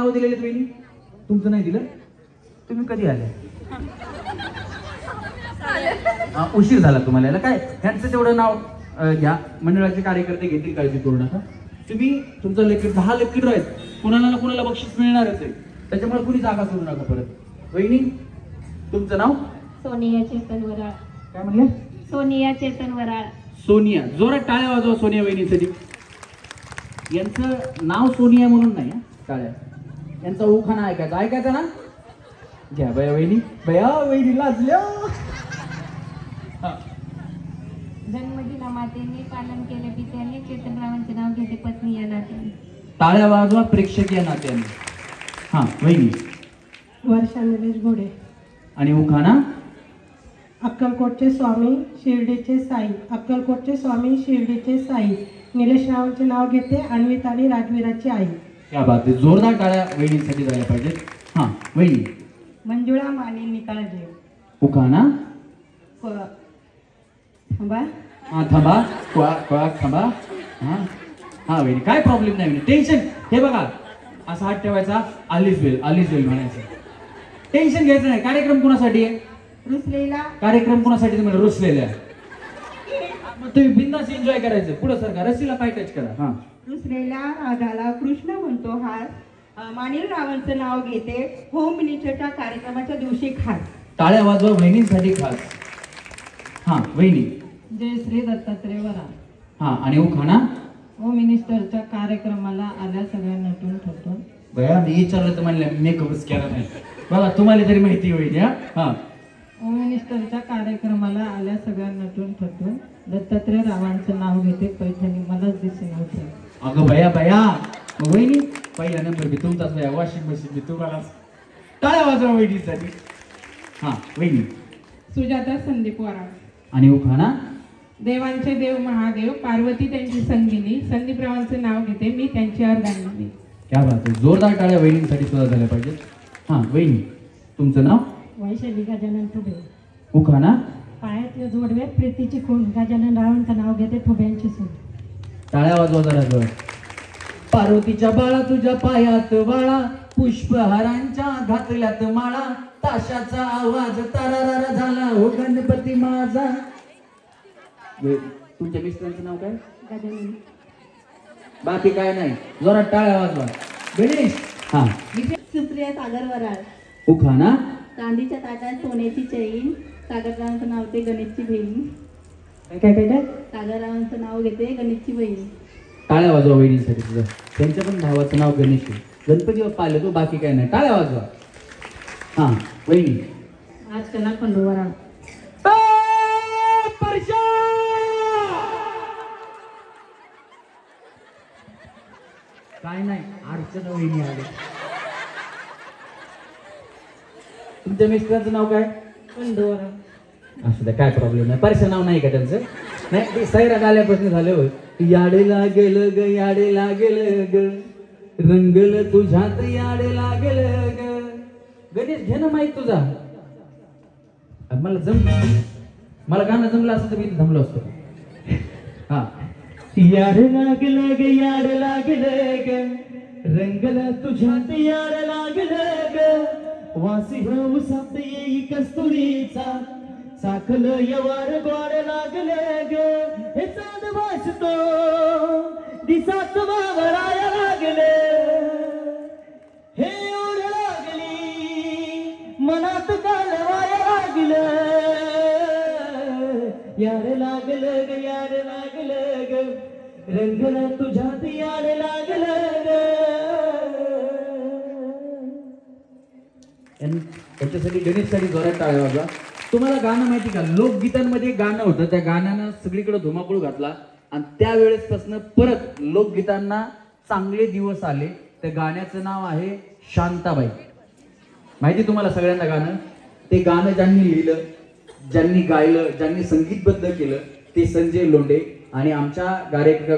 नाव दिलेले वहिनी? तुमचं नाही दिलं? तुम्ही कधी आले? उशीर झाला तुम्हाला यायला. काय ह्यांचं तेवढं नाव घ्या, मंडळाचे कार्यकर्ते घेतील, काळजी करू नका. तुम्ही तुमचं लेकर 10 लेकर आहेत, कुणाला ना कुणाला बक्षीस मिळणारच आहे, त्याच्यामुळे कुणी जागा सोडू नका परत. वहिनी तुमचं नाव? सोनिया चेतन वराळ. काय म्हणले? सोनिया चेतन वराळ. सोनिया. जोरात टाळ्या वाजवा सोनिया वहिनीसाठी. यांचं नाव सोनिया म्हणून नाही, टाळ्या. यांचा उखाणा ऐकायचा ना? घ्या बया वहिनी. बया वहिनी लाजल्या. जन्मदिना मातेने पालन केले पित्याने, चेतनरावांचे नाव घेते पत्नी या नात्याने. टाळ्या वाजवा प्रेक्षक या नात्याने. हा वहिनी. वर्षा निलेश घोडे. आणि उखाणा? अक्कलकोटचे स्वामी शिर्डीचे साई, अक्कलकोटचे स्वामी शिर्डीचे साई, निलेश रावांचे नाव घेते अन्वित आणि राजवीराची आई. क्या बात आहे. जोरदार टाळ्या वहिनींसाठी झाल्या पाहिजेत. हा वहिनी. मंजुळा माने निकाळजे. उखाणा? थांबा. हा थांबा. थांबा. हा हा वहिनी, काय प्रॉब्लेम नाही, टेन्शन. हे बघा, असा हात ठेवायचा, आलीच वेल म्हणायचं. टेन्शन घ्यायचं नाही. कार्यक्रम कुणासाठी आहे? रुसलेला. कार्यक्रम कुणासाठी? तुम्ही रुसलेला. मग तुम्ही बिंदास एन्जॉय करायचं. पुढे सरका, रस्सीला पाय टच करा. हा. रुसलेला रागाला कृष्ण म्हणतो हास, मानिल रावांचं नाव घेते होम मिनिस्टरच्या कार्यक्रमाच्या दिवशी खास. टाळ्या वाजवा वहिनींसाठी खास. हा वहिनी. जय श्री दत्तात्रय वराळ. हा आणि उखाणा? होम मिनिस्टरच्या कार्यक्रमाला आल्या सगळ्या नटून ठरतो. बया मी विचारलं तर म्हणलं मेकअपच केला नाही. बघा तुम्हाला तरी माहिती होईल. हा. होम मिनिस्टरच्या कार्यक्रमाला आल्या सगळ्या नटून ठरतो, दत्तात्रय रावांचं नाव घेते पैठणी मलाच दिसे नव्हते. अगं बया वहिनी, पहिला नंबर बी तुमचाच बया, वॉशिंग मशीन बी तुम्हालाच. टाळ्या वाजवा वहिनीसाठी. हा वहिनी. सुजाता संदीप वराळ. आणि उखाणा? देवांचे देव महादेव, पार्वती त्यांची संगिनी, संदीपरावांचं नाव घेते मी त्यांची अर्धांगिनी. क्या बात आहे. जोरदार टाळ्या वहिनींसाठी सुद्धा झाल्या पाहिजेत. हा वहिनी. तुमचं नाव? वैशाली गजानन ठुबे. उखाणा? पायातले जोडवे प्रीतीची खून, गजानन रावांचं नाव घेते ठुब्यांची सून. टाळ्या वाजवा जरा जोर. पार्वतीच्या बाळा तुझ्या पायात बाळा, पुष्पहारांच्या घातल्यात माळा, ताशाचा आवाज तारारा झाला हो गणपती माझा. तुमच्या मिस्टरांचं नाव काय? गजानन. बाकी काय नाही, जोरात टाळ्या वाजवा. गणेश. हा. सुप्रिया सागर वराळ. उखाणा? चांदीच्या ताटात सोन्याची चैन, सागररावांचं नाव ते गणेशची बहीण. काय सागररावांचं नाव घेते गणेशची बहीण. टाळ्या वाजवा वहिनींसाठी तुझं. त्यांच्या पण भावाचं नाव गणेश आहे. गणपती बाप्पा आले तो, बाकी काय नाही. टाळ्या वाजवा. हा वहिनी. आज कला खंडू वराळ. काय नाही, अर्चना वहिनी आले. तुमच्या मिस्टरांचं नाव काय? खंडू वराळ. असं द्या, काय प्रॉब्लेम नाही. परशा नाव नाही का त्यांचं? नाही, ते सैरात आल्यापासून झाले होय. याडे लागेल ग, याडे लागेल ग, रंगल तुझ्यात याडे लागेल ग. गणेश घे ना माहित तुझा. मला गाणं जमलं असतं तर मी जमलो असतो. हा. याड लागल ग, याड लागल ग, रंगल तुझ्यात याड लागल ग, वासी उसात येई कस्तुरीचा, साखल यवार गोड लागल ग, हे चांद वाचतो दिसाच वावराया लागल, हे ओढ लागली मनात कालवाया लागल, याड लागल ग, याड लागल ग, रंगला तुझ्यात याड लागल ग. याच्यासाठी गणेशसाठी जोरात टाळ्या वाजवा. तुम्हाला गाणं माहिती का? लोकगीतांमध्ये गाणं होतं, त्या गाण्यानं सगळीकडे धुमाकूळ घातला आणि त्यावेळेसपासून परत लोकगीतांना चांगले दिवस आले. त्या गाण्याचं नाव आहे शांताबाई. माहिती तुम्हाला सगळ्यांना गाणं? ते गाणं ज्यांनी लिहिलं, ज्यांनी गायलं, ज्यांनी संगीतबद्ध केलं ते संजय लोंढे आणि आमच्या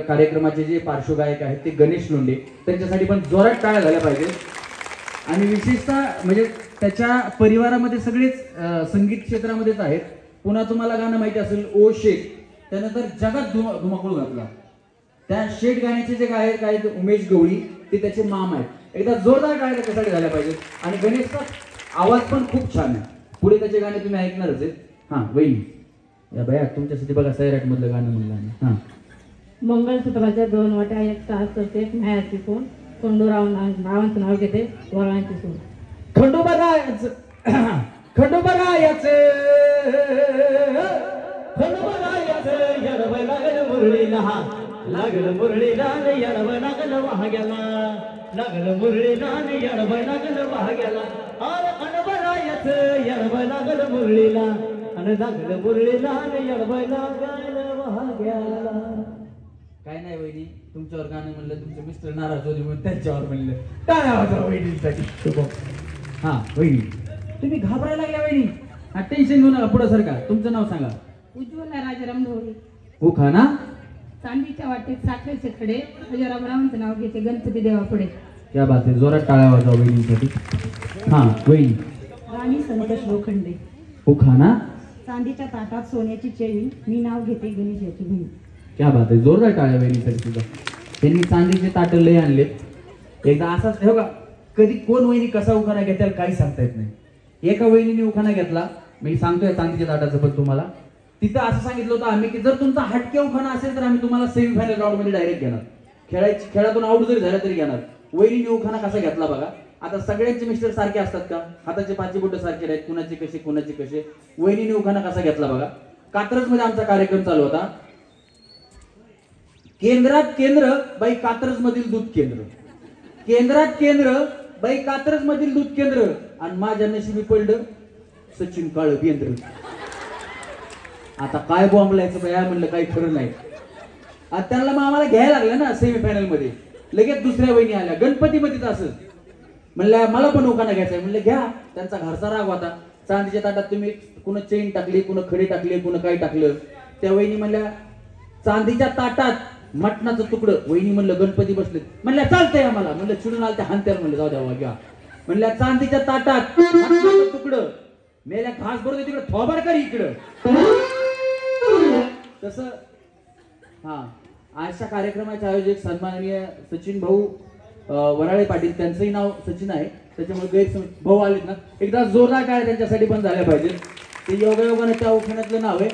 कार्यक्रमाचे जे पार्श्वगायक आहेत ते गणेश लोंढे. त्यांच्यासाठी पण जोरात टाळ्या झाल्या पाहिजे. आणि विशेषतः म्हणजे त्याच्या परिवारामध्ये सगळेच संगीत क्षेत्रामध्येच आहेत. पुन्हा तुम्हाला गाणं माहिती असेल ओ शेठ, त्यानं तर जगात धुमाकूळ घातला. त्या शेठ गाण्याचे जे गायक आहेत उमेश गवळी, ते त्याचे माम आहेत. एकदा जोरदार टाळ्या त्याच्यासाठी झाल्या पाहिजेत. आणि गणेशचा आवाज पण खूप छान आहे. पुढे त्याचे गाणे तुम्ही ऐकणारच आहेत. हा वहिनी या बाया तुमच्यासाठी बघा सैराट मधलं गाणं म्हणलं आम्ही. हा मंगळसूत्राच्या 2 वाट्या एक तास असते मायाची कोण कोंडूराव नावांचं नाव घेते वरांची सून. खंडोबारायाचं खंडोबारायाचं खंडोबारायाचं यडवं लागलं मुरळीला लागलं मुरळीला यडवं लागलं वाघ्याला लागलं मुरळीला यडवं लागलं वाघ्याला अरे खंडोबारायाचं यडवं लागलं मुरळीला आणि लागलं मुरळीला यडवं लागलं वाघ्याला. काय नाही वहिनी तुमच्यावर गाणं म्हणलं तुमचे मिस्टर नाराज होते म्हणून त्यांच्यावर म्हणलं काय वाजवा वहिनीसाठी. हा वहिनी तुम्ही घाबरायला लागल्या वहिनी. हा टेन्शन घेऊ नका पुढे सरका. तुमचं नाव सांगा. उज्ज्वला राजाराम ढोरे. हो खा ना. चांदीच्या वाटेत साखरेचे खडे राजारामरावांचं नाव घेते गणपती देवा पुढे. क्या बात आहे. जोरात टाळ्या वाजवा वहिनीसाठी. हा वहिनी. राणी संतोष लोखंडे. हो खा ना. चांदीच्या ताटात सोन्याची चेवी मी नाव घेते गणेश याची बहीण. क्या बात आहे. जोरदार टाळ्या वहिनीसाठी सुद्धा. त्यांनी चांदीचे ताट लय आणले. एकदा असाच हो का कधी कोण वहिनी कसा उखाणा घेते काही सांगता येत नाही. एका वहिनीने उखाणा घेतला मी सांगतोय चांदीच्या ताटाचं पण तुम्हाला. तिथं असं सांगितलं होतं आम्ही की जर तुमचा हटके उखाणा असेल तर आम्ही तुम्हाला सेमीफायनल राऊंड मध्ये डायरेक्ट घेणार. खेळातून आउट जरी झाला तरी घेणार. वहिनीने उखाणा कसा घेतला बघा. आता सगळ्यांचे मिस्टर सारखे असतात का. हाताचे पाचही बोट सारखे आहेत. कुणाचे कसे कुणाचे कसे. वहिनीने उखाणा कसा घेतला बघा. कात्रज मध्ये आमचा कार्यक्रम चालू होता. केंद्रात केंद्र बाई कात्रज मधील दूध केंद्र. केंद्रात केंद्र बाई कात्रज मधील दूध केंद्र आणि माझ्या नशिबी पडलं सचिन काळ केंद्र. आता काय बॉम्बलायचं बाया म्हणलं काही खरं नाही. आता त्यांना मग आम्हाला घ्यायला लागलं ना सेमीफायनल मध्ये. लगेच दुसऱ्या वहिनी आल्या गणपतीमध्येच असं म्हणलं मला पण उखाणा घ्यायचा आहे. म्हणलं घ्या. त्यांचा घरचा राग होता. चांदीच्या ताटात तुम्ही कुणा चेन टाकली कुणा खडी टाकली कुणा काय टाकलं. त्या वहिनी म्हणल्या चांदीच्या ताटात मटणाचं तुकडं. वहिनी म्हणलं गणपती बसले. म्हणल्या चालतंय आम्हाला. म्हणलं चिडून आलं त्या हानत्याला म्हणलं जाऊ द्या घ्या. म्हणल्या चांदीच्या ताटात मटणाचं तुकडं मेल्या घास भरतो तिकडं थोबाड कर इकडं. तसं हा आजच्या कार्यक्रमाचे आयोजक सन्माननीय सचिन भाऊ वराळे पाटील. त्यांचंही नाव सचिन आहे त्याच्यामुळे गैरसमज भाऊ आलेत ना एकदा जोरदार काय त्यांच्यासाठी पण झाल्या पाहिजे. ते योगायोगाने त्या उखाण्यातलं नाव आहे.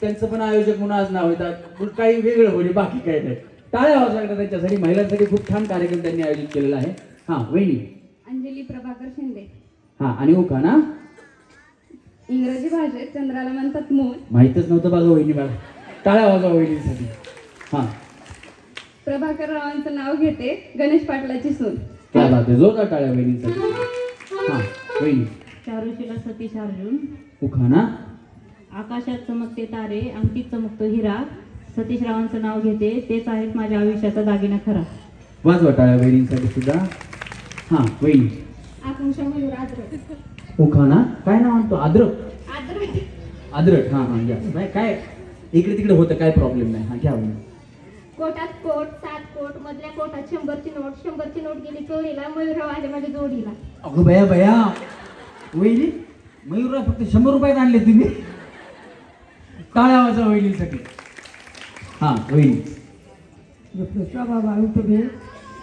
त्यांचं पण आयोजक म्हणून आज नाव येतात. काही वेगळं होईल बाकी काही नाही. टाळ्या आवाज लागतात त्यांच्यासाठी. महिलांसाठी खूप छान कार्यक्रम त्यांनी आयोजित केलेला आहे. हा वहिनी. अंजली प्रभाकर शिंदे. हा आणि उखाणा इंग्रजी भाषेत चंद्राला म्हणतात मून. माहितच नव्हतं बघा वहिनी मला. टाळ्या आवाज वहिनीसाठी. हा प्रभाकर रावांचं नाव घेते गणेश पाटलाची सून. काय बात आहे. जोरदार टाळ्या वहिनीसाठी. हा वहिनी. चारुशीला सतीश अर्जुन. उखाणा आकाशात चमकते तारे अंकित चमकतो हिरा सतीश रावांचं नाव घेते तेच आहेत माझ्या आयुष्याचा दागिना खरा. वाजवा टाळ्या वहिनीसाठी सुद्धा. हा वहिनी. आकांक्षा मयूर आद्रक. उखाणा काय नाव म्हणतो. आद्रक. आद्रक आद्रक. हा हा घ्या. नाही काय इकडे तिकडे होतं काय प्रॉब्लेम नाही. हा घ्या वहिनी. कोटात कोट 7 कोट मधल्या कोटात 100ची नोट 100ची नोट गेली चोरीला मयूरराव आले माझ्या जोडीला. अगं बया बया वहिनी मयूरराव फक्त 100 रुपयात आणले तुम्ही. टाळ्या वाजवा वहिनीसाठी. हा वहिनी. शोभा विठुबे.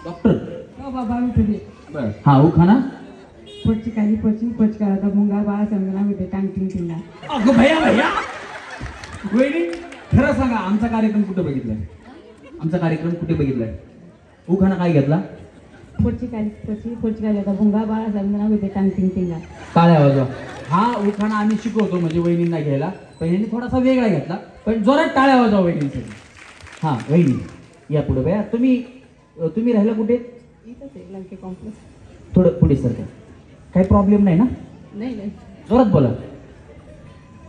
डॉक्टर. शोभा विठुबे. बरं हा उखाणा पची खाली पची पचकाराचा मुंगा बाळासाहेब नाव घेते टांगटिंग टिंगा. अगं भैया भैया वहिनी खरं सांगा आमचा कार्यक्रम कुठे बघितलाय. आमचा कार्यक्रम कुठे बघितलाय. उखाणा काय घेतला. पची खाली आता मुंगा बाळासाहेब नाव घेते टांगटिंग टिंगा. टाळ्या वाजवा. हा उखाणा आम्ही शिकवतो म्हणजे वहिनींना घ्यायला. पण यांनी थोडासा वेगळा घेतला पण जोरात टाळ्या वाजवा वहिनींसाठी. हा वहिनी या पुढे भैया. तुम्ही राहिला कुठे. इथंच आहे लंके कॉम्प्लेक्स. थोडं पुढे सर. काही प्रॉब्लेम नाही ना. नाही जोरात बोला.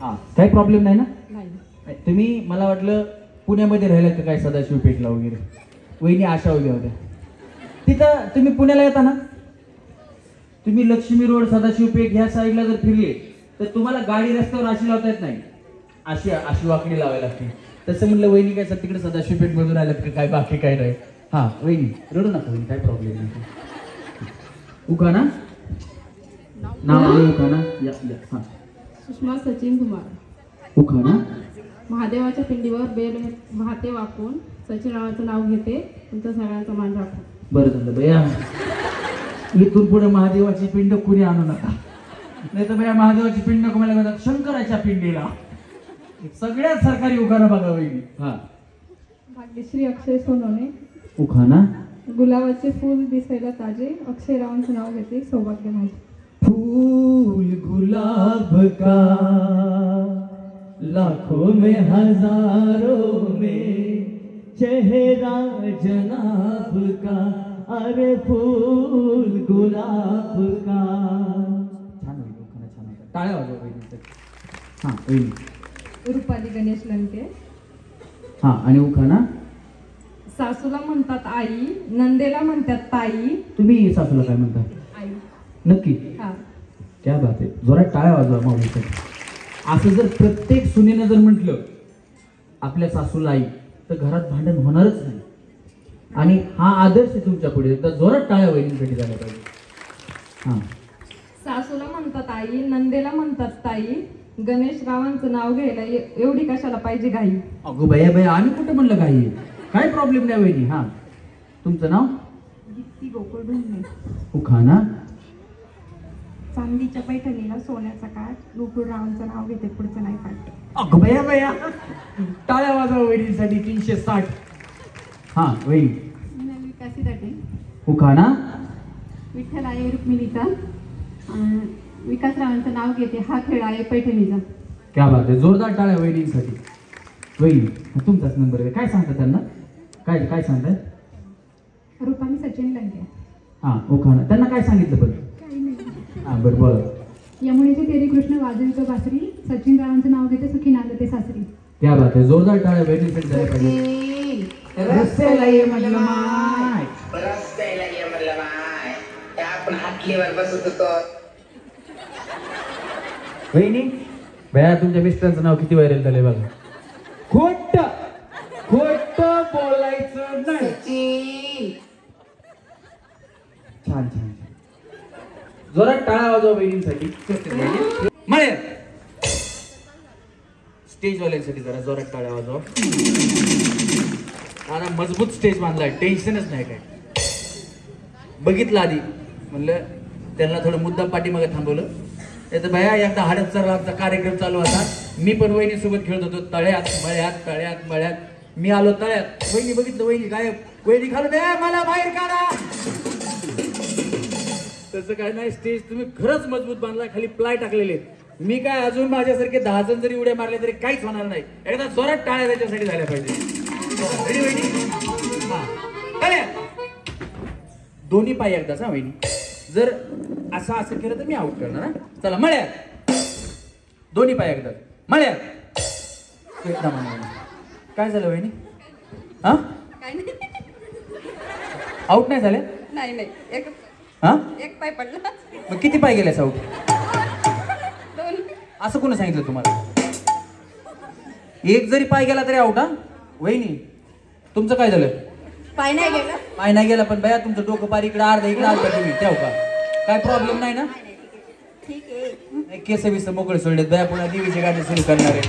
हा काही प्रॉब्लेम नाही ना. नाही. तुम्ही मला वाटलं पुण्यामध्ये राहिला का काय सदाशिव पेठला वगैरे. वहिनी आशा उभ्या होत्या तिथं. तुम्ही पुण्याला येता ना. तुम्ही लक्ष्मी रोड सदाशिव पेठ ह्या साईडला जर फिरले तर तुम्हाला गाडी रस्त्यावर अशी लावता येत नाही. अशी वाकडी लावायला लागते. तसं म्हणलं वहिनी काय सर तिकडे सदाशिव पेठ मधून आल्यात का काय बाकी काय नाही. हा वहिनी रडू नका वहिनी काय प्रॉब्लेम नाही. उखाणा नाव उखाणा या हा. सुषमा सचिन धुमाळ. उखाणा महादेवाच्या पिंडीवर बेल भाते वाकून सचिन रावांचं नाव घेते तुमच्या सगळ्यांचा मान राखून. बरं झालं बया. इथून पुढे महादेवाची पिंड कुणी आणू नका, नाही तर माझ्या महादेवाची पिंड नको मला म्हणतात शंकराच्या पिंडीला. सगळ्यात सरकारी उखाणा बघा वहिनी. हा, भाग्यश्री अक्षय सोनवणे. उखाणा. गुलाबाचे फूल दिसायला ताजे, अक्षय रावांचं नाव घेते, सौभाग्य माझे. फूल गुलाब का लाखों में हजारों में चेहरा जनाब का, अरे फूल गुलाब का. छान होईल उखाणा, छान होता. टाळ्या वाजवा वहिनी. हा वहिनी. रुपाली गणेश लंके. हा, आणि उखाणा. सासूला म्हणतात आई, नंदेला म्हणतात ताई. तुम्ही सासूला काय म्हणता? आई. नक्की? हा. क्या बात आहे. जोरात टाळ्या वाजवा माऊलीसाठी. असं जर प्रत्येक सुनेनं जर म्हटलं आपल्या सासूला आई, तर घरात भांडण होणारच नाही. आणि हा आदर्श आहे तुमच्या पुढे. एकदा जोरात टाळ्या वहिनींसाठी झाल्या पाहिजे. हा. सासूला म्हणतात आई, नंदेला म्हणतात ताई, गणेश रावांचं नाव घ्यायला एवढी कशाला पाहिजे घाई. अगो भैया भैया, आम्ही कुठं म्हणलं काही, काय प्रॉब्लेम नाही वहिनी. हा, तुमचं नाव? दीप्ती गोकुळ ढुंगणे. उखाणा. चांदीच्या पैठणीला सोन्याचा काठ, गोकुळ रावांचं नाव घेते, पुढचं नाही पाठ. अगो भैया भैया, टाळ्या वाजवा वहिनींसाठी. 360. हा वहिनी. विकासी दाटे. उखाणा. विठ्ठल आहे रुक्मिणीचा, विकासरावांचं नाव घेते, हा खेळ आहे पैठणीचा. क्या बात आहे. जोरदार टाळ्या वहिनींसाठी. वहिनी, तुमचाच नंबर आहे. काय सांगता त्यांना? काय काय सांगताय? रुपाली सचिन लंके. हा, उखाणा. त्यांना काय सांगितलं पण? काही नाही. हा, बरं बोला. यमुनेचे तेरी कृष्ण वाजवितो बासरी, सचिन रावांचं नाव घेते, सुखी नांदते सासरी. क्या बात आहे. जोरदार टाळ्या वहिनींसाठी झाल्या पाहिजे. रस्त्याला ये म्हणलं माय, रस्त्याला ये म्हणलं माय, त्या आपण हातलीवर बसत होतो. वहिनी भैया, तुमच्या मिस्टरांचं नाव किती व्हायरल झालंय बघा. खोट खोट बोलायचं नाही. छान छान. जोरात टाळ्या वाजवा वहिनींसाठी. मळे स्टेजवाल्यांसाठी जरा जोरात टाळ्या वाजवा. आता मजबूत स्टेज बांधलाय, टेन्शनच नाही काय. बघितलं आधी म्हणलं त्यांना थोडं मुद्दा पाठीमागे थांबवलं. तर भैया एकदा हडपसरला आमचा कार्यक्रम चालू होता. मी पण वहिनी सोबत खेळत होतो. तळ्यात मळ्यात तळ्यात मळ्यात. मी आलो तळ्यात, वहिनी बघितलं, वहिनी गायब. वहिनी खालून मला बाहेर काढा. तसं काय नाही. स्टेज तुम्ही खरंच मजबूत बांधला. खाली प्लाय टाकलेले. मी काय अजून माझ्यासारखे 10 जण जरी उड्या मारल्या तरी काहीच होणार नाही. एकदा जोरात टाळ्या त्याच्यासाठी झाल्या पाहिजे. रेडी वहिनी? हा, टाळ्या. दोन्ही पाय एकदाच. हा वहिनी, जर असं असं केलं तर मी आउट करणार. हा, चला मळ्यात. दोन्ही पाय एकदा मळ्यात. एकदा म्हणा. काय झालं वहिनी? हा, आउट नाही झाले? नाही नाही, हा, एक पाय पडला. मग किती पाय गेले आउट? 2. असं कोणी सांगितलं तुम्हाला? एक जरी पाय गेला तरी आउट. हा वहिनी, तुमचं काय झालं? पाय नाही गेला. पाय नाही गेला, पण बया तुमचं डोकं पार इकडे अर्धा इकडे आलता तुम्ही. ठेव का? काय प्रॉब्लेम नाही ना? ठीक आहे. केस विस मोकळे सोडलेत बया. पुन्हा देवीचे गाणे सुरू करणार आहे.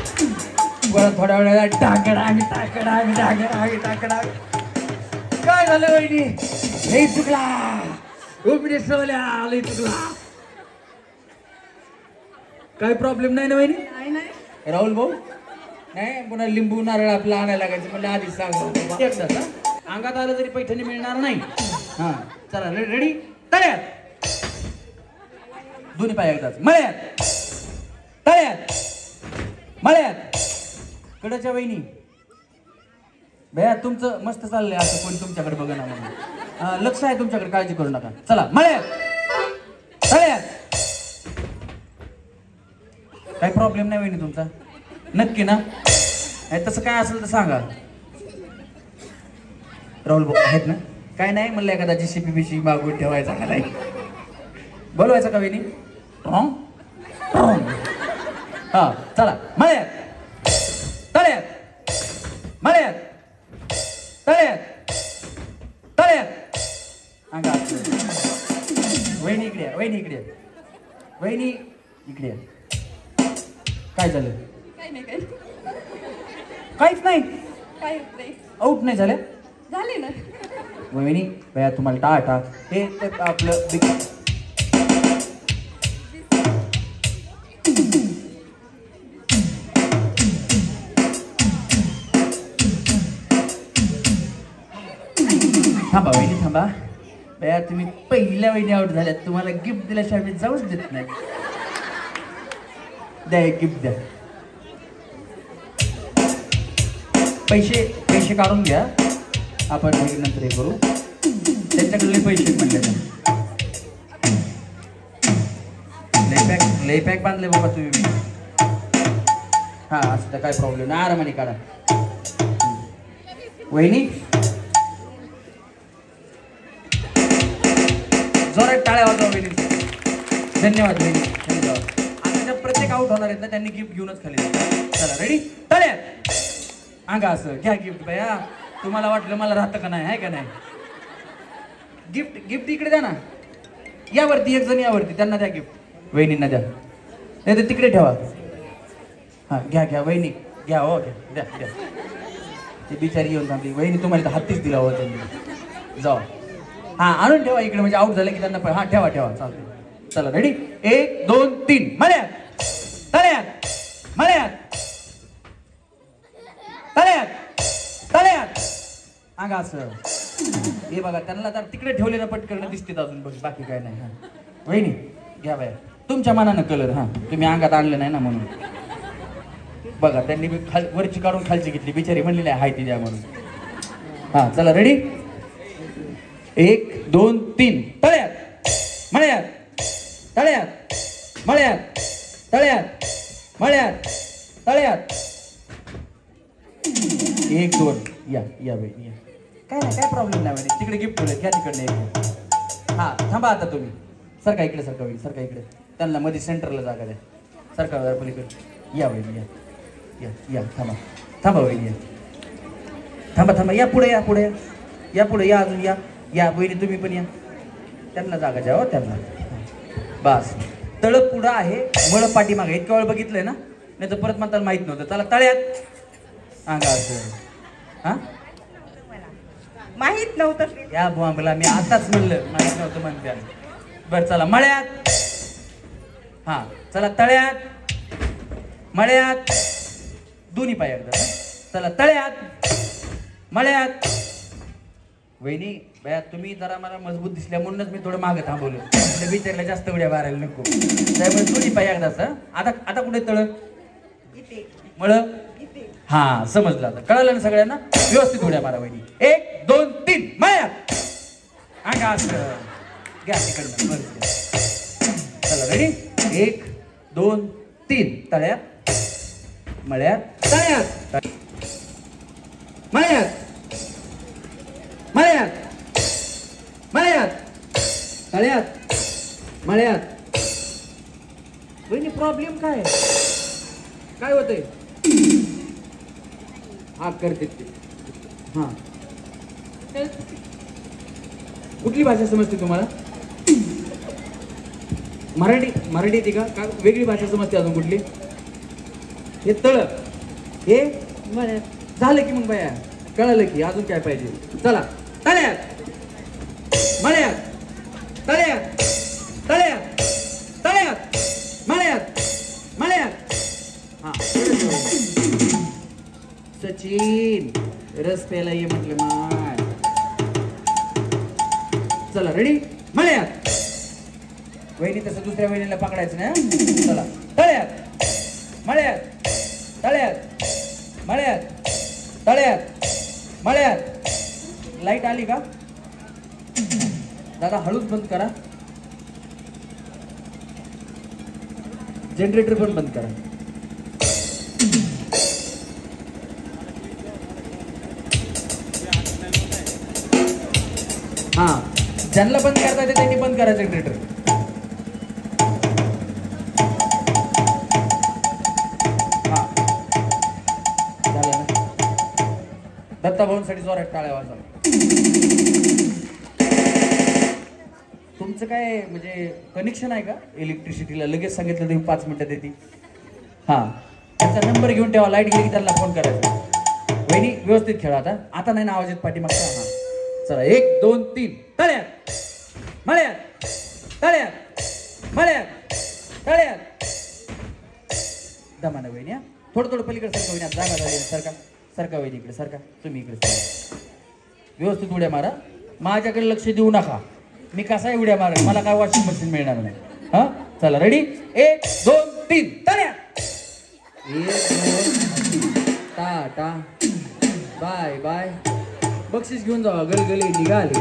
परत थोड्या वेळेला टाकडाग टाकडाग टाकडाग टाकडाग. काय झालं वहिनी? हे चुकला. लई चुकला. काय प्रॉब्लेम नाही ना वहिनी? नाही नाही. राहुल भाऊ नाही, पुन्हा लिंबू नारळ आपला आणायला लागायचं म्हणजे आधीच सांग. एकदाच अंगात आलं तरी पैठणी मिळणार नाही. हा, चला रेडी. तळ्यात. दोन्ही पाय एकदाच. मळ्यात तळ्यात मळ्यात. कडच्या वहिनी भैया, तुमचं मस्त चाललंय. असं कोणी तुमच्याकडे बघा ना म्हणून. लक्ष आहे तुमच्याकडे, काळजी करू नका. चला मळ्यात तळ्यात. काही प्रॉब्लेम नाही वहिनी तुमचा? नक्की ना? तसं काय असेल तर सांगा. राहुल भाऊ आहेत ना? काय नाही म्हणलं, एखादा JCB बिशी मागून ठेवायचा का नाही? बोलवायचा का वहिनी? हा, चला मळ्यात तळ्यात मळ्यात तळ्यात तळ्यात. अंगा वहिनी इकडे या. वहिनी इकडे या. वहिनी इकडे या. काय झालं? काही नाही. काही काहीच नाही. काहीच नाही. आउट नाही झाले? झाले ना. वहिनी भैया तुम्हाला टाटा हे ते आपलं थांबा वहिनी थांबा भैया तुम्ही पहिल्या वहिनी आउट झाल्यात तुम्हाला गिफ्ट दिल्याशिवाय मी जाऊच देत नाही द्या एक गिफ्ट द्या पैसे पैसे काढून घ्या आपण नंतर हे करू त्यांच्याकडले पैसे म्हणले लय पॅक बांधले बाबा तुम्ही हा असं तर काय प्रॉब्लेम नाही आरामाने काढा वहिनी जोरात टाळ्या वाजवा वहिनी धन्यवाद वहिनी धन्यवाद आता ज्या प्रत्येक आउट होणार आहेत ना त्यांनी गिफ्ट घेऊनच खाली चला रेडी टाळ्या अंगा असं घ्या गिफ्ट भैया तुम्हाला वाटलं मला राहतं का नाही आहे का नाही गिफ्ट गिफ्ट इकडे द्या ना यावरती एक जण यावरती त्यांना द्या गिफ्ट वहिनींना द्या नाही तर तिकडे ठेवा हां घ्या घ्या वहिनी घ्या हो घ्या द्या द्या ती बिचारी येऊन थांबली वहिनी तुम्हाला तर हातीच दिला हो त्यांनी जाऊ हां आणून ठेवा इकडे म्हणजे आउट झालं की त्यांना हां ठेवा ठेवा चालते चला रेडी 1 2 3 मळ्यात तळ्यात मळ्यात तळ्यात तळ्यात अंगा असं हे बघा त्यांना तर तिकडे ठेवलेलं पटकन दिसते अजून बघ बाकी काय नाही हां वहिनी घ्या बाया तुमच्या मनानं कलर हां तुम्ही अंगात आणलं नाही ना म्हणून बघा त्यांनी वरची काढून खालची घेतली बिचारी म्हणलेली आहे हाय ती द्या म्हणून हां चला रेडी 1 2 3 तळ्यात मळ्यात तळ्यात मळ्यात तळ्यात मळ्यात तळ्यात 1 2 या या बाई या काय नाही काय प्रॉब्लेम नाही म्हणजे तिकडे गिफ्ट ठेवले घ्या तिकडे हां थांबा आता तुम्ही सरका इकडे सरका वहिनी सरका इकडे त्यांना मध्ये सेंटरला जागा द्या सरका पलीकडे या वहिनी या या या थांबा थांबा वहिनी या थांबा थांबा या पुढे या पुढे या पुढे या अजून या या वहिनी तुम्ही पण या त्यांना जागा द्या हो त्यांना बस तळ पुढं आहे मळ पाठीमागे इतक्या वेळ बघितलंय ना नाही तर परत म्हणताना माहित नव्हतं चला तळ्यात अंगा हां माहित नव्हतं या बुवा मी आताच म्हणलं माहित नव्हतं म्हणते बरं चला मळ्यात हां चला तळ्यात मळ्यात दोन्ही पाय एकदा चला तळ्यात मळ्यात वहिनी भैया तुम्ही जरा मला मजबूत दिसल्या म्हणूनच मी थोडं मागं थांबवलं विचारलं जास्त उड्या मारायला नको त्यामुळे दोन्ही पाय एकदाच आता आता कुठे तळ मळ हा समजलं आता कळलं ना सगळ्यांना व्यवस्थित उड्या मारा वहिनी 1 2 3 मळ्यात अंगा असं घ्या तिकडनं चला रेडी 1 2 3 तळ्यात मळ्यात तळ्यात मळ्यात मळ्यात मळ्यात तळ्यात मळ्यात वहिनी प्रॉब्लेम काय काय होतंय हा करते ते हां कुठली भाषा समजते तुम्हाला मराठी येते का वेगळी भाषा समजते अजून कुठली हे तळ हे झालं की मग बाया कळलं की अजून काय पाहिजे चला तळ्यात मळ्यात तळ्यात तळ्यात तळ्यात मळ्यात मळ्यात हा सचिन रस प्यायला ये म्हटलं माय चला रेडी मळ्यात वहिनी तसं दुसऱ्या वहिनीला पकडायचं नाही चला तळ्यात मळ्यात तळ्यात मळ्यात तळ्यात मळ्यात लाईट आली का दादा हळूच बंद करा जनरेटर पण बंद करा हा ज्यांना बंद करता येते त्यांनी बंद करा जनरेटर हा झालं ना दत्ता भाऊंसाठी जोरात टाळ्या वाजवा तुमचं काय म्हणजे कनेक्शन आहे का इलेक्ट्रिसिटीला लगेच सांगितलं तुम्ही 5 मिनिटात येते हां त्यांचा नंबर घेऊन ठेवा लाईट गेली की त्यांना फोन करायचा वहिनी व्यवस्थित खेळा आता नाही ना आवाज येत पाठीमागचा हां चला 1 2 3 तळ्यात मळ्यात तळ्यात मळ्यात तळ्यात. दमाना वहिनी, थोडं पलीकडे सरका वहिनी, जागा झाली सरका वहिनी इकडे सरका, तुम्ही इकडे सरका. व्यवस्थित उड्या मारा, माझ्याकडे लक्ष देऊ नका. मी कसाही उड्या मारा, मला काय वॉशिंग मशीन मिळणार नाही. हा चला रेडी 1 2 3 तळ्यात. 1 2 टाटा बाय बाय. बक्षीस घेऊन जावा, गलगले निघाले.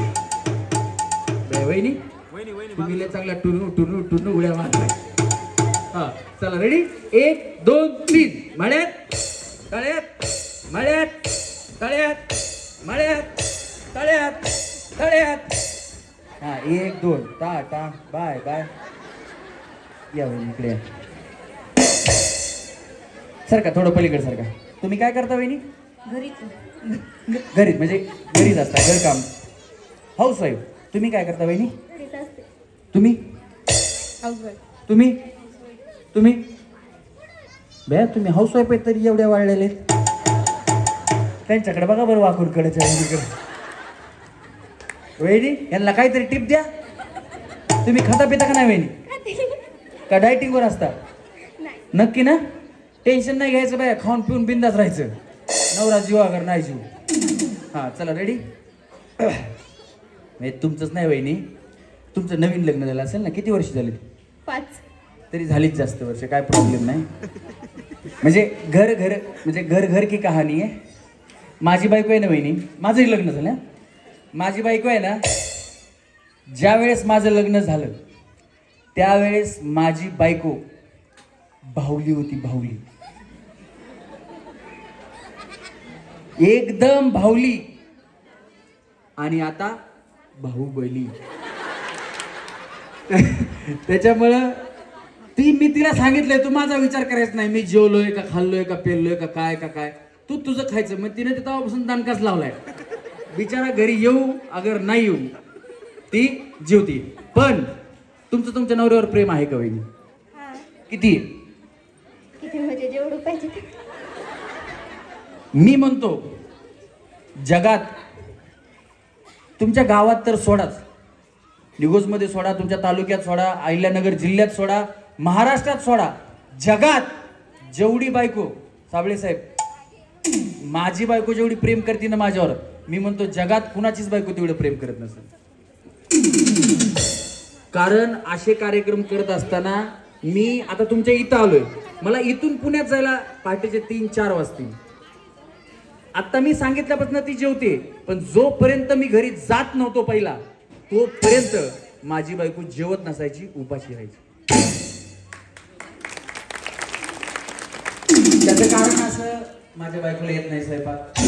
वहिनी तुम्ही लय चांगला टुनू उड्या मारताय. हा चला रेडी 1 2 3 मळ्यात तळ्यात मळ्यात तळ्यात मळ्यात तळ्यात तळ्यात. हा 1 2 टाटा बाय बाय. या वहिनी इकडे सारखा, थोडं पलीकडे सारखा. तुम्ही काय करता वहिनी? घरीच म्हणजे घरीच असता, घरकाम, हाऊस वाईफ. तुम्ही काय करता वहिनी? तुम्ही तुम्ही तुम्ही बया तुम्ही हाऊस वाईफ आहे तरी एवढ्या वाढलेले. त्यांच्याकडे बघा बरं वाकूरकडे वहिनी, यांना काहीतरी टिप द्या. तुम्ही खाता पिता का नाही वहिनी? का डायटिंगवर असता? नक्की ना? टेन्शन नाही घ्यायचं बाया, खाऊन पिऊन बिंदास राहायचं. नवरा जीव अगर नाही जीव. हा चला रेडी. तुमचंच नाही वहिनी, तुमचं नवीन लग्न झालं असेल ना? किती वर्ष झाली? 5. तरी झालीच जास्त वर्ष, काय प्रॉब्लेम नाही. म्हणजे घर घर की कहाणी आहे. माझी बायको आहे ना वहिनी, माझंही लग्न झालं. माझी बायको आहे ना, ज्या वेळेस माझं लग्न झालं त्यावेळेस माझी बायको बाहुली होती, बाहुली, एकदम बाहुली. आणि आता बाहुबली. त्याच्यामुळं मी तिला सांगितलंय तू माझा विचार करायचा नाही, मी जेवलोय का खाल्लोय का पेरलोय का काय तू तुझं खायचं. मग तिने तेव्हापासून दणकाच लावलाय. बिचारा घरी येऊ अगर नाही येऊ ती जेवती. पण तुमचं तुमच्या नवऱ्यावर प्रेम आहे का वहिनी? किती? किती म्हणजे जेवढं पाहिजे. मी म्हणतो जगात, तुमच्या गावात तर सोडाच, निगोजमध्ये सोडा, तुमच्या तालुक्यात सोडा, अहिल्यानगर जिल्ह्यात सोडा, महाराष्ट्रात सोडा, जगात जेवढी बायको, साबळे साहेब, माझी बायको जेवढी प्रेम करते ना माझ्यावर, मी म्हणतो जगात कुणाचीच बायको तेवढं प्रेम करत नसेल. कारण असे कार्यक्रम करत असताना मी आता तुमच्या इथं आलोय, मला इथून पुण्यात जायला पहाटेचे 3-4 वाजतील. आता मी सांगितल्यापासून ती जेवते, पण जोपर्यंत मी घरी जात नव्हतो पहिला तोपर्यंत माझी बायको जेवत नसायची, उपाशी राहायची. त्याचं कारण असं, माझ्या बायकोला येत नाही स्वयंपाक.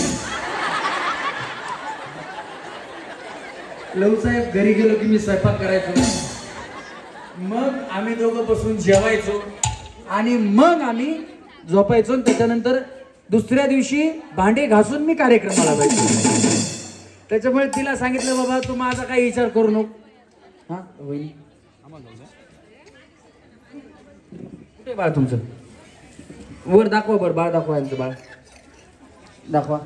लव साहेब घरी गेलो की मी स्वयंपाक करायचो, मग आम्ही दोघं बसून जेवायचो आणि मग आम्ही झोपायचो. त्याच्यानंतर दुसऱ्या दिवशी भांडे घासून मी कार्यक्रमाला जायचो. त्याच्यामुळे तिला सांगितलं बाबा तू माझा काही विचार करू नको. हा वहिनी कुठे बाळ तुमचं? वर दाखवा बरं, बाळ दाखवा, यांचं बाळ दाखवा.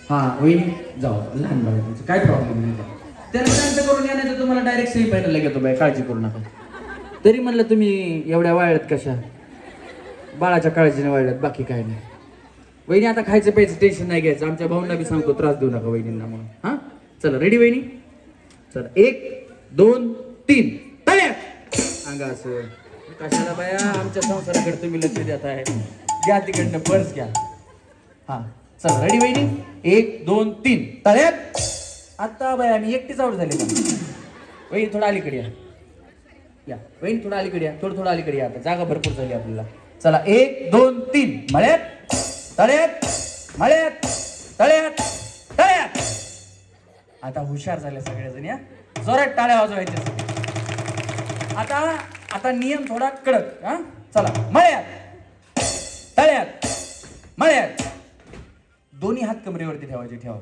हा वहिनी जाऊ, लहान बाळ तुमचं, काय प्रॉब्लेम नाही. त्याला शांत करून या, नाही तर तुम्हाला डायरेक्ट सेमीफायनलला घेतो बाय, काळजी करू नका. तरी म्हणलं तुम्ही एवढ्या वाळल्यात कशा? बाळाच्या काळजीने वाळल्यात, बाकी काय नाही. वहिनी आता खायचं प्यायचं टेन्शन नाही घ्यायचं, आमच्या भाऊंना बी सांगतो त्रास देऊ नका वहिनींना म्हणून. हा चला रेडी वहिनी, चला 1 2 3 तळ्यात. अंगा असं कशाला बाया, आमच्या संसाराकडे तुम्ही लक्ष देत आहे. घ्या तिकडनं पर्स घ्या. हा चला रेडी वहिनी 1 2 3 तळ्यात. आता बाया मी एकटीच आउट झाली. वहिनी थोडं अलीकडे या, वहिनी थोडं अलीकडे या, थोडं अलीकडे या, आता जागा भरपूर झाली आपल्याला. चला 1 2 3 मळ्यात तळ्यात मळ्यात तळ्यात तळ्यात. आता हुशार झाले सगळेजण, या जोरात टाळ्या वाजवायच्या. आता नियम थोडा कडक. हा चला मळ्यात तळ्यात मळ्यात. दोन्ही हात कमरेवरती ठेवायचे, ठेवा.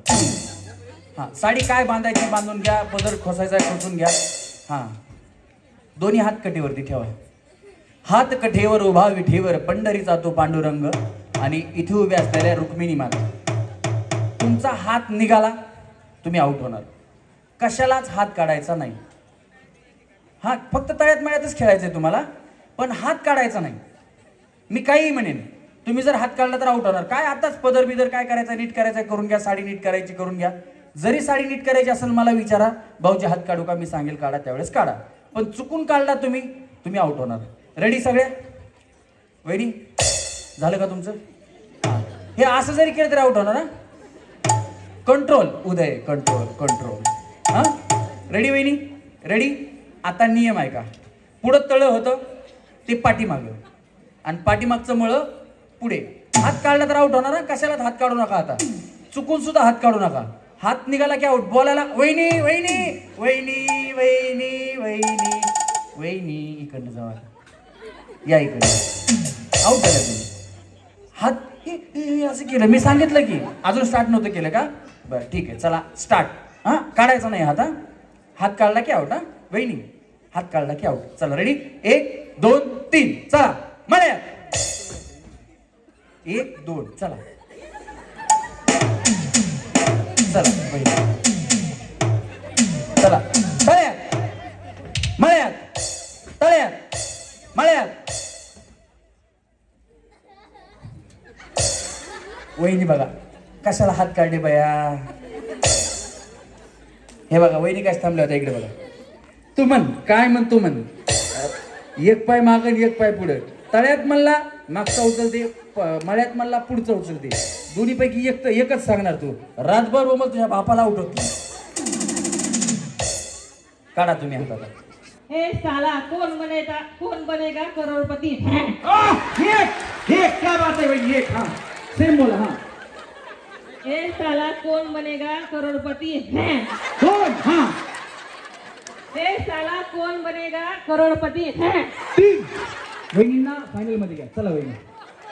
हा साडी काय बांधायची बांधून घ्या, पदर खोसायचा खोसून घ्या. हा दोन्ही हात कटेवरती ठेवा. हात कठेवर उभा विठेवर पंढरीचा तो पांडुरंग आणि इथे उभ्या असलेल्या रुक्मिणी माता. तुमचा हात निघाला तुम्ही आउट होणार. कशालाच हात काढायचा नाही. हा फक्त तळ्यात मळ्यातच खेळायचंय तुम्हाला, पण हात काढायचा नाही. मी काहीही म्हणेन, तुम्ही जर हात काढला तर आउट होणार. काय आताच पदर बिदर काय करायचं, नीट करायचं करून घ्या, साडी नीट करायची करून घ्या. जरी साडी नीट करायची असेल मला विचारा, भाऊजी हात काढू का, मी सांगेल काढा, त्यावेळेस काढा. पण चुकून काढला तुम्ही आउट होणार. रेडी सगळ्या? वहिनी झालं का तुमचं? हे असं जरी केलं तरी आउट होणार. हा कंट्रोल उदय, कंट्रोल कंट्रोल. हा रेडी वहिनी? रेडी? आता नियम आहे का, पुढं तळं होतं ते पाठीमागं आणि पाठीमागचं मळं पुढे. हात काढला तर आउट होणार. कशाला हात काढू नका, आता चुकून सुद्धा हात काढू नका. हात निघाला की आउट. बोलायला वहिनी वहिनी वहिनी वहिनी वहिनी वहिनी, इकडनं जावा, या इकडे. आउट झाला तुम्ही. हात असं केलं, मी सांगितलं की. अजून स्टार्ट नव्हतं केलं का? बरं ठीक आहे, चला स्टार्ट. हा काढायचा नाही हात. हात काढला की आउट. हा वहिनी हात काढला की आउट. चला रेडी? 1 2 3 चला. मळ्यात 1 2 चला. चला वहिनी चला. तळ्यात मळ्यात, तळ्यात मळ्यात. वहिनी बघा कशाला हात काढले बया. हे बघा वहिनी काय थांबल्या होत्या. इकडे बघा. तू म्हण काय म्हण, तू म्हण. एक पाय माग आणि एक पाय पुढे. तळ्यात म्हणला मागचा उचलते, मळ्यात म्हणला पुढचं उचलते. दोन्हीपैकी एकच सांगणार तू. रातभर मग तुझ्या बापाला उठवतो. काढा तुम्ही हातात. हे साला कोण बनेगा करोडपती. क्या बात है वहिनी. एक. हाँ सेम बोला. हाँ हे साला कोण बनेगा करोडपती. कौन? हाँ हे साला कोण बनेगा करोडपती. वहिनींना फायनल मध्ये घ्या. चला वहिनी.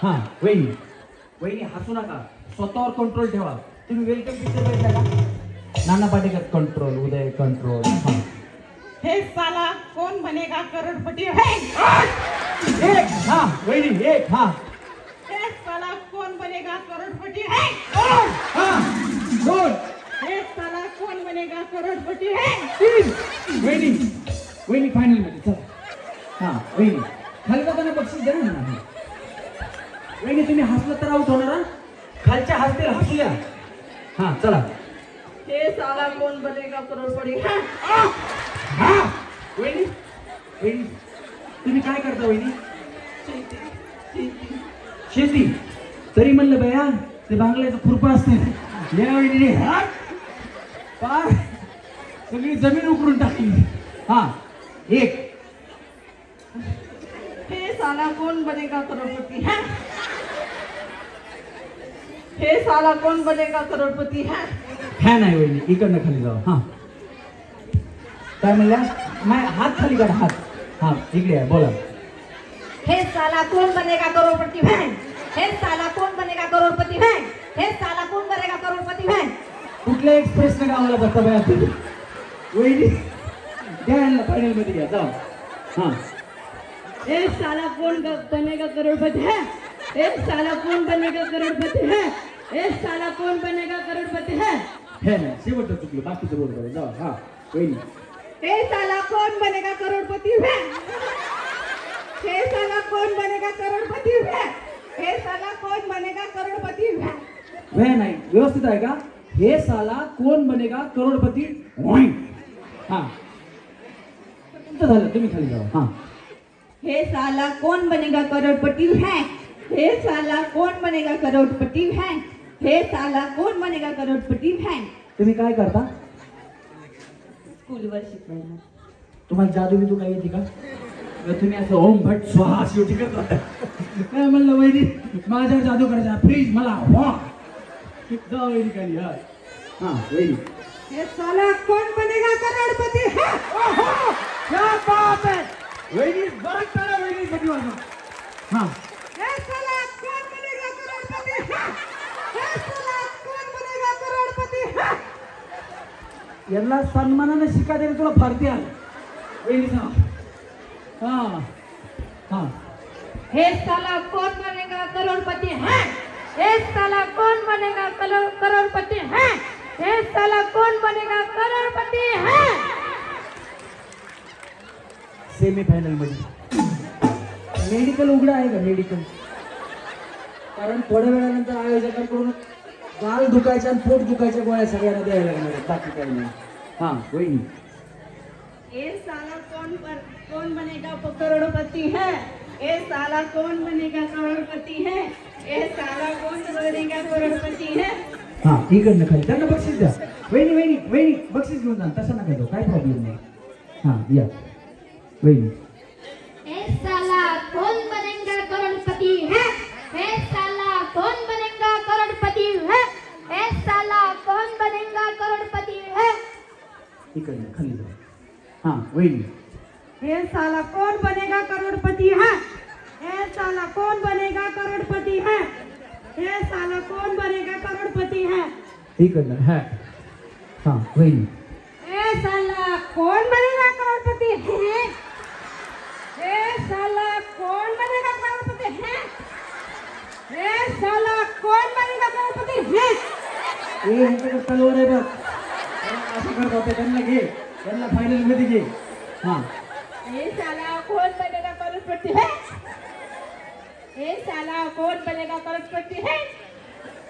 हा वहिनी हसू नका, स्वतःवर कंट्रोल ठेवा. तुम्ही वेलकम पिक्चर बघितला का? नाना पाटेकर कंट्रोल, उदय कंट्रोल. हे साला कोण बनेगा करोडपती. एक. हा वहिनी एक. हा हे साला कोण बनेगा करोडपती. दोन. हे साला कोण बनेगा करोडपती. तीन. वहिनी फायनल मध्ये. चला. हा वहिनी खाली जाताना बक्षीस द्या ना. वहिनी तुम्ही हसलं तर आउट होणार. खालच्या हसतील, हसू द्या. हा चला. हे साला कोण बनेगा करोडपती. हा वहिनी तुम्ही काय करता वहिनी? शेती. तरी म्हणलं बया ते बांगल्याचं खुरपं असते. या वहिनी पार सगळी जमीन उकरून टाकली. हा एक. हे साला कोण बनेगा करोडपती. हे साला कोण बनेगा करोडपती. ह्या नाही वहिनी, इकडनं खाली जाऊ. हा काय म्हणल्या? हात खाली काढा. हात. हा इकडे आहे, बोला. हे साला कोण बनेगा करोड़पति है. हे साला कोण बनेगा करोड़पति है. हे साला कोण बनेगा करोड़पति है. कुठल्या एक्सप्रेसनं गावाला बसता बाया तुम्ही? वहिनी द्या यांना फायनल मध्ये घ्या. जाऊ. हा हे साला कोण बनेगा करोडपती है. हे साला कोण बनेगा करोडपती है. हे साला कोण बनेगा करोडपती है. हे नाही शेवटचं चुकलं, बाकीचं बोल करा. जाऊ. हा वहिनी. हे साला कोण बनेगा करोड़पति है. हे साला कोण बनेगा करोड़पति है. हे साला कोण बनेगा करोड़पति है. वे नाही, व्यवस्थित आहे का? हे साला कोण बनेगा करोडपती. हा तुमचं झालं, तुम्ही खाली जाऊ. हा हे साला कौन बनेगा करोड़पति है. हे साला कौन बनेगा करोड़पति है. हे साला कौन बनेगा करोड़पति है. तुम्ही काय करता? स्कूलवर शिकवायला. तुम्हाला जादू बिदू काय येते का? तुम्ही असं ओम भट स्वाहा शेवटी करता. काय म्हणलं वहिनी माझ्यावर जादू करायचा प्लीज मला. जाऊ वहिनी खाली. हा हा वहिनी. हे साला कौन बनेगा करोड़पति है. क्या बात है वहिनी. बरं करा वहिनी कधी वाजवा. हा हे साला कौन बनेगा करोड़पति है. हे साला कौन बनेगा करोड़पति है. यांना सन्मानाने शिका देणे तुला फारती आलं वहिनी. हा हा हे साला कौन बनेगा करोड़पति है. हे साला कौन बनेगा करोड़पति है. ए साला कौन बनेगा करोड़पति है सेमीफायनल मध्ये मेडिकल उघडं आहे का मेडिकल? कारण थोड्या वेळानंतर आयोजकांकडून गाल दुखायच्या आणि पोट दुखायच्या गोळ्या सगळ्यांना द्यायला लागणार आहेत, बाकी काही नाही. हा वहिनी. ए साला कौन बनेगा करोड़पति है? ए साला कौन बनेगा करोड़पति है? ए साला कौन बनेगा करोड़पति है? हा इकडनं खाली त्यांना बक्षीस द्या. वहिनी वहिनी वहिनी बक्षीस घेऊन जा, तसं नका जाऊ, काय प्रॉब्लेम नाही. हा या वहिनी. ए साला कौन बनेगा करोड़पति है? ए साला कौन बनेगा करोड़पति है? ए साला कौन बनेगा करोड़पति है? इकडनं खाली जाऊ. हा वहिनी. ए साला कौन बनेगा करोड़पति है? ए साला कौन बनेगा करोड़पति है? ए साला कौन बनेगा करोड़पति है? इकडनं हा हा वहिनी. ए साला कौन बनेगा करोड़पति है? ए साला कौन बनेगा करोड़पति है? ए साला कौन बनेगा करोड़पति है? ए यांच्याकडे तलवार आहे बघ, असं करत होते, त्यांना घे, त्यांना फायनल मध्ये घे. हा ए साला कौन बनेगा करोड़पति है? ए साला कौन बनेगा करोड़पति है?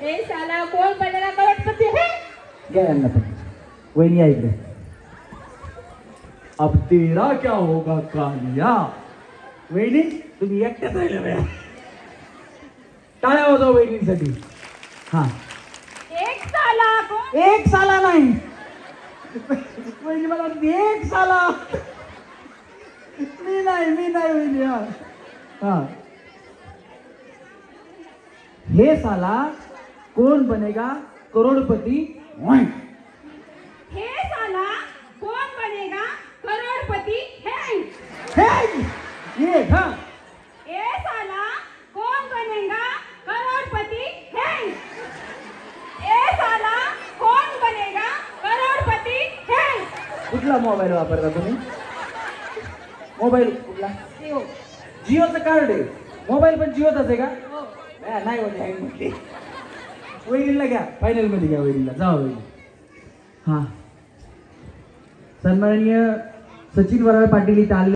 ए साला कौन बनेगा करोड़पति है? घ्या यांना पण. वहिनी या इकडे. अब तेरा क्या होगा कालिया. वहिनी तुम्ही एकट्याच राहिल्या बाया. टाळ्या वाजवा वहिनीसाठी. हा एक साला कौन एक साला नाही वहिनी, मला वाटतं एक साला. मी नाही वहिनी. हा हा. हे साला कौन बनेगा करोड़पति. हे साला कौन बनेगा करोड़पति है? ये हा ए साला कौन बनेगा करोड़पति है? ए साला कौन बनेगा करोड़पति है? कुठला मोबाईल वापरता तुम्ही? मोबाईल कुठला? जिओचं कार्ड आहे. मोबाईल पण जिओचाच आहे का? नाही होते आहे म्हटली. वहिनीला घ्या, फायनल मध्ये घ्या वहिनीला. जा वहिनी. हा सन्माननीय सचिन वराळ पाटील इथे आले.